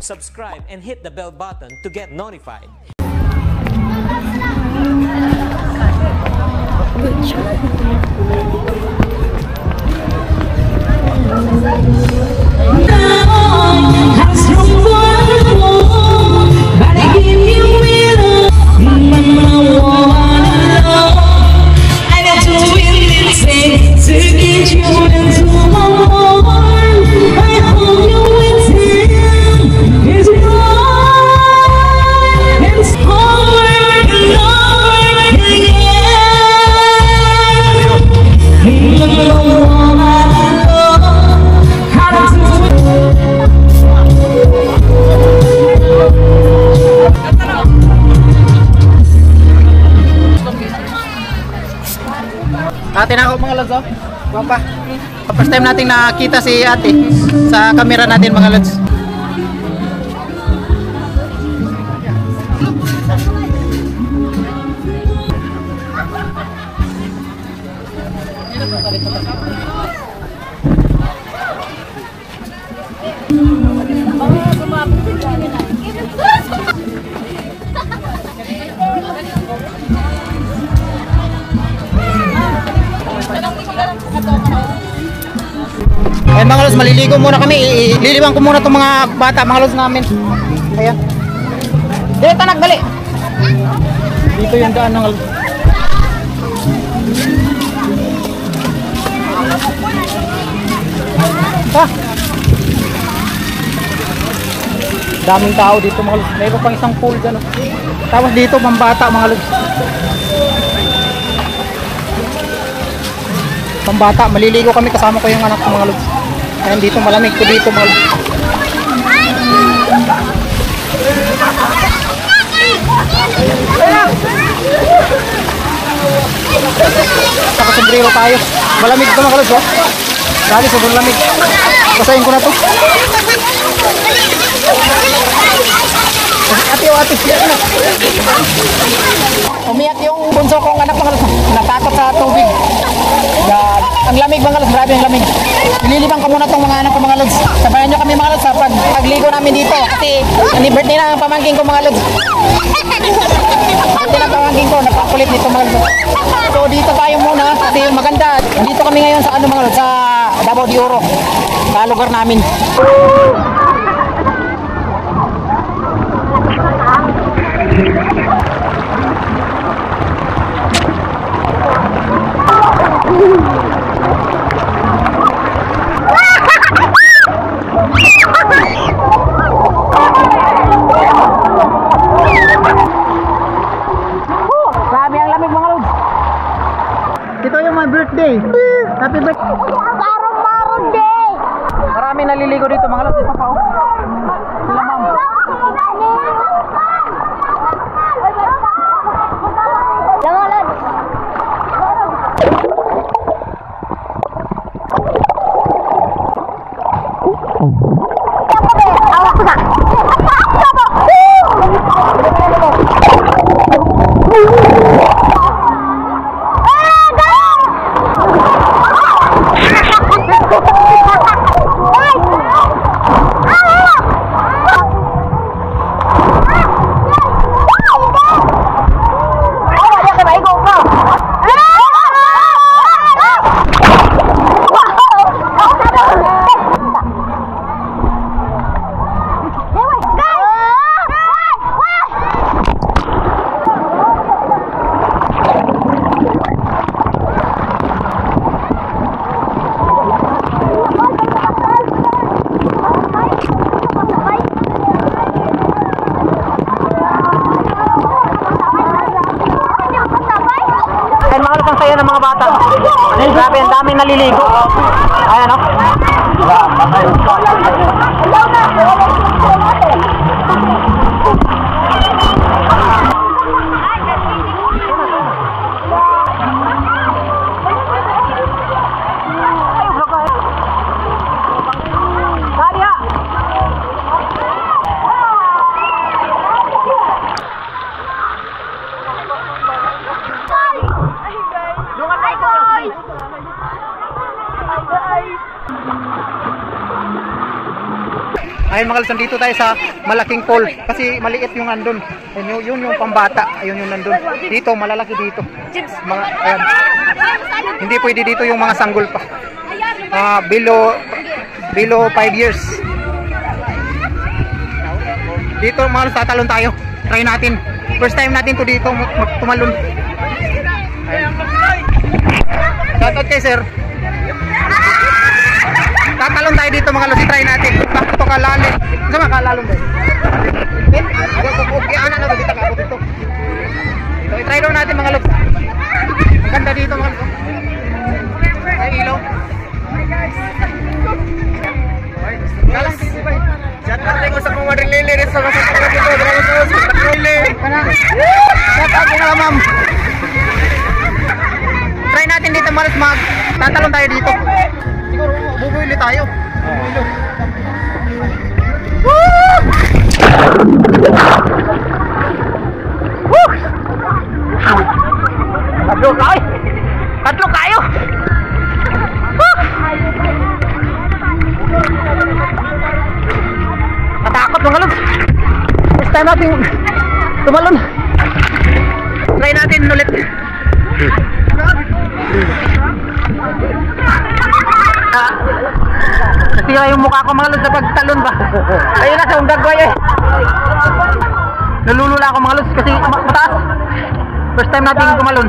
subscribe, and hit the bell button to get notified. Ate na ako mga lods, oh. Guwapa. First time nating nakita si ate sa camera natin mga lods. Ayan mga lods, maliligo muna kami. Liliwang ko muna itong mga bata, mga lods namin. Ayan. Dito nagbali. Dito yung daan ng lods. Daming tao dito mga lods. Mayroon pang isang pool dyan. Tapos dito pambata mga lods. Pambata, maliligo kami kasama ko yung anak ko mga lods. Ayan dito, malamig ko dito mga lods. Saka sombrero tayo. Malamig ito mga lods, oh. Dali, sobrang lamig. Basahin ko na to. Ate, oh ate, umiyak yung bunso kong anak mga lods. Natakot sa tubig. Yan. Ang lamig mga lods, grabe ang lamig. Nililibang ko muna itong mga anak ko mga lods. Sabayan nyo kami mga lods sa pagligo namin dito. Kasi birthday na ang pamangking ko mga lods. Birthday na ang pamangking ko, napakulit nito mga lods. So dito tayo muna kasi maganda. Dito kami ngayon sa ano mga lods, sa Davao de Oro, sa lugar namin. Ito yung my birthday. Happy birthday. Marong day. Marami naliligo dito mga lods. Ito pa oh. Sila ma'am. Ang saya ng mga bata. Grabe, ang daming naliligo. Ayan o. Hi guys! Ayun mga lods, nandito tayo sa malaking pool. Kasi maliit yung andun. Yun yung pambata. Ayun yung nandun. Dito, malalaki dito. Ayan. Hindi pwede dito yung mga sanggol pa. Below 5 years. Dito mga lods, tatalon tayo. Try natin. First time natin to dito tumalon. Ayun. Shoutout kay sir. Tatalon tayo dito mga lods, try natin. Bakit ito kalalim? Gusto mo kalalong ba? Ano na dito ako dito. Ito, i-try daw natin mga lods. Ang ganda dito mga lods. Ay, ilaw. Galang dito ba? Shout out ko sa mga reliliris sa mga dito. Shout out ko na ma'am. Try natin dito mga lods, tatalon tayo dito. Siguro bubuili tayo. Tatlo kayo. Natakot mga lods. First time natin tumalon. Try natin ulit. Nasira yung mukha ko mga lods sa pagtalon ba. Ayun na sa undag ko eh. Nalulula ako mga lods kasi mataas. First time natin tumalon.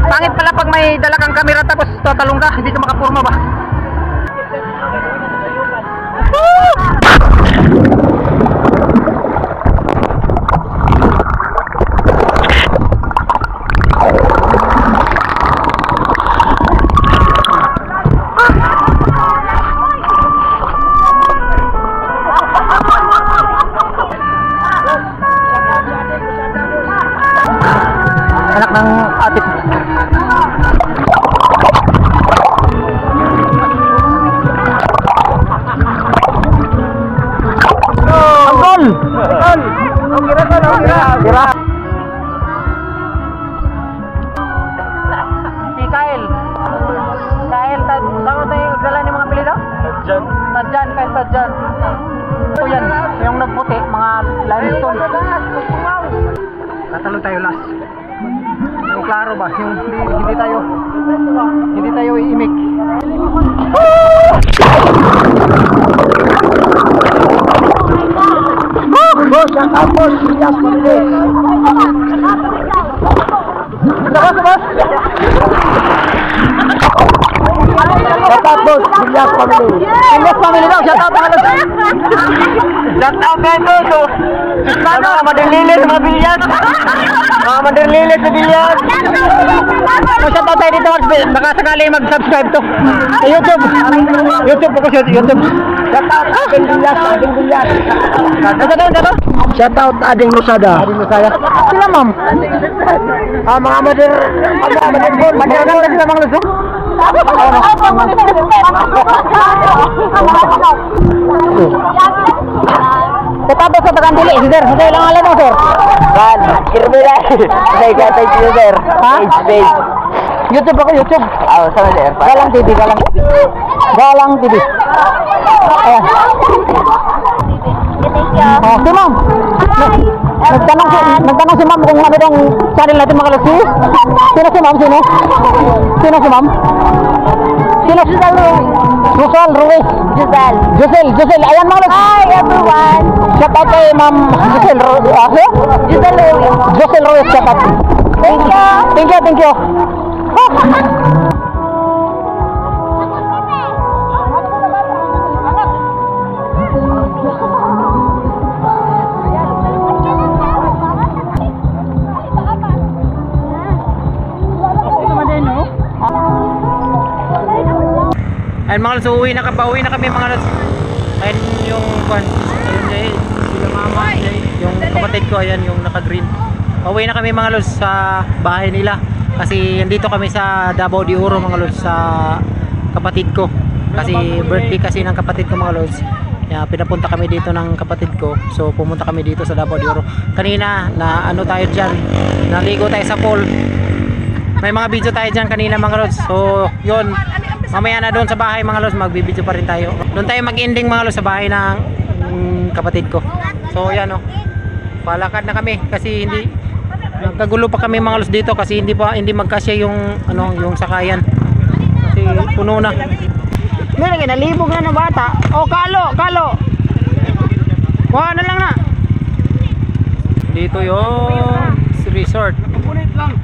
Pangit pala pag may dala kang camera tapos tatalong ka, hindi ka makapurma ba. Anak ng atit. Angkol! Kira. Si Kyle. Tama tayo yung nagdala ni mga apelido? Tadjan, Kyle Tadjan. Ito yan, yung nagputi, mga limestone. Tatalo tayo last. Yung klaro ba? Yung hindi tayo iimik. Shout out boss, Bilyas family. Bilyas family daw, shout out mga lods. Shout out kayo to. Sana madalilit mga Bilyas. Mga madalilit sa Bilyas. Shout out tayo dito, baka sakali mag-subscribe to. Sa YouTube. YouTube ako sa YouTube. Shout out Ading Bilyas, Ading Bilyas. Shout out Ading Lusada. Ading Lusada. Sila ma'am. Mga madalilit mga lods. Tetapos sa Tagandili, sir. Sir, ilang alam mo, sir? Van, Irmila. Say ka tayo, sir. Page, page. YouTube ako, YouTube. Sama, sir. Galang TV, Galang TV. Galang TV. Ayan. Si ma'am. Nagtanong si ma'am kung ano dong channel natin mga lods. Sino si ma'am? Sino si ma'am? Sino? Rosal Ruiz. Giselle. Ayan mga lods. Hi everyone. Shout out kay ma'am Giselle Ruiz. Giselle Ruiz, shout out. Thank you. Ayun mga lods, uwi na kami mga lods. Ayun yung sila mama, yung kapatid ko, ayan yung naka-green. Uwi na kami mga lods sa bahay nila. Kasi andito kami sa Davao de Oro mga lods, sa kapatid ko. Kasi birthday kasi ng kapatid ko mga lods. Kaya pinapunta kami dito ng kapatid ko. So pumunta kami dito sa Davao de Oro. Kanina na ano tayo dyan, naligo tayo sa pool. May mga video tayo dyan kanina mga lods. So yun, mamaya na doon sa bahay mga lods, magbibideo pa rin tayo. Doon tayo mag-ending mga lods sa bahay ng kapatid ko. So yan oh. Palakad na kami kasi hindi nagkagulo pa kami mga lods dito kasi hindi magkasya yung yung sakayan. Kasi puno na. Meron ka nalibog na ng bata. Oh, kalo. Kuha na lang na. Dito yung resort. Punit lang.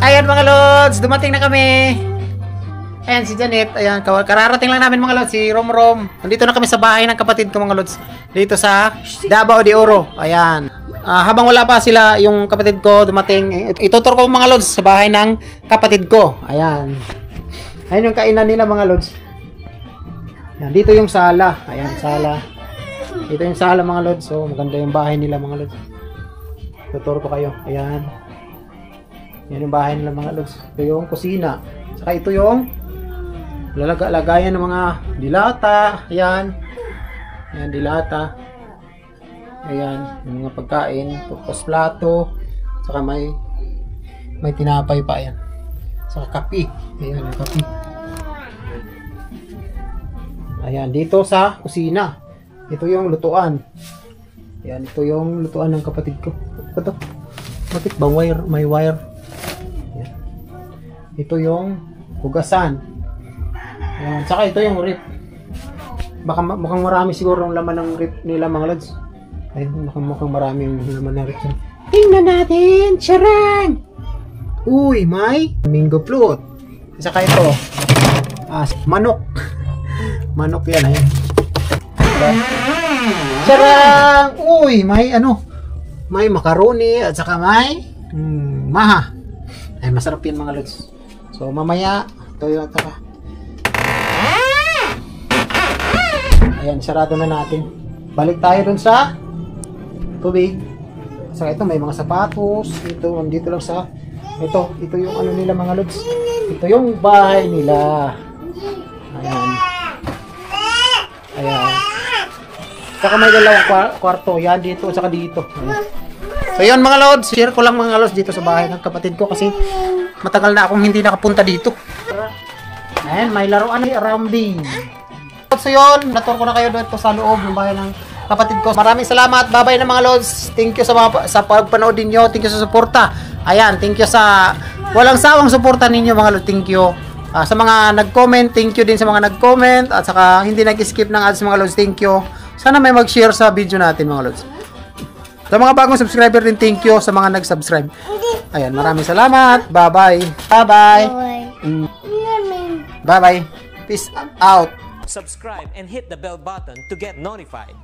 Ayan mga lods, dumating na kami. Ayan si Janet, ayan, kararating lang namin mga lods, si Romrom. Nandito na kami sa bahay ng kapatid ko mga lods. Dito sa Davao de Oro. Ayan. Habang wala pa sila, yung kapatid ko dumating, itutur ko mga lods sa bahay ng kapatid ko. Ayan. Ayan yung kainan nila mga lods. Ayan, dito yung sala. Ayan, sala. Dito yung sala mga lods. So, maganda yung bahay nila mga lods. Tutur ko kayo. Ayan. Yan yung bahay nila mga lods. Ito yung kusina. Saka ito yung lagayan ng mga dilata. Ayan. Ayan, dilata. Ayan, yung mga pagkain. Tapos plato. Saka may tinapay pa. Ayan. Saka kape. Ayan, yung kape. Ayan, dito sa kusina. Ito yung lutuan. Ayan, ito yung lutuan ng kapatid ko. Ito. Bakit ba may wire? Ito yung hugasan. Ayan. Saka ito yung rip. Baka mukhang marami siguro ang laman ng rip nila mga lods. Ayun, mukhang marami yung laman ng rip. Tingnan natin! Charang! Uy, may mango float. Saka ito. Manok. Manok yan. Ayun. Charang! Uy, may may macaroni at saka may maha. Ay, masarap yan mga lods. So, mamaya, ito yung ito pa. Ayan, sarado na natin. Balik tayo dun sa tubig. Saka ito, may mga sapatos. Ito, dito lang sa ito yung ano nila mga lods. Ito yung bahay nila. Ayan. Ayan. Saka may dalawang kwarto. Yan, dito, saka dito. Ayan. So yun mga lods, share ko lang mga lods dito sa bahay ng kapatid ko kasi matagal na akong hindi nakapunta dito. Ayan, may laruan ni Rambing. So yun, natur ko na kayo dito sa loob ng bahay ng kapatid ko. Maraming salamat, bye-bye na mga lods. Thank you sa pagpanood ninyo, thank you sa suporta. Ayan, thank you sa walang sawang suporta ninyo mga lods, thank you. Sa mga nag-comment, thank you din sa mga nag-comment at saka hindi nag-skip ng ads mga lods, thank you. Sana may mag-share sa video natin mga lods. Sa mga bagong subscriber din, thank you sa mga nag-subscribe. Ayan, maraming salamat. Bye-bye. Bye-bye. Bye-bye. Peace out. Subscribe and hit the bell button to get notified.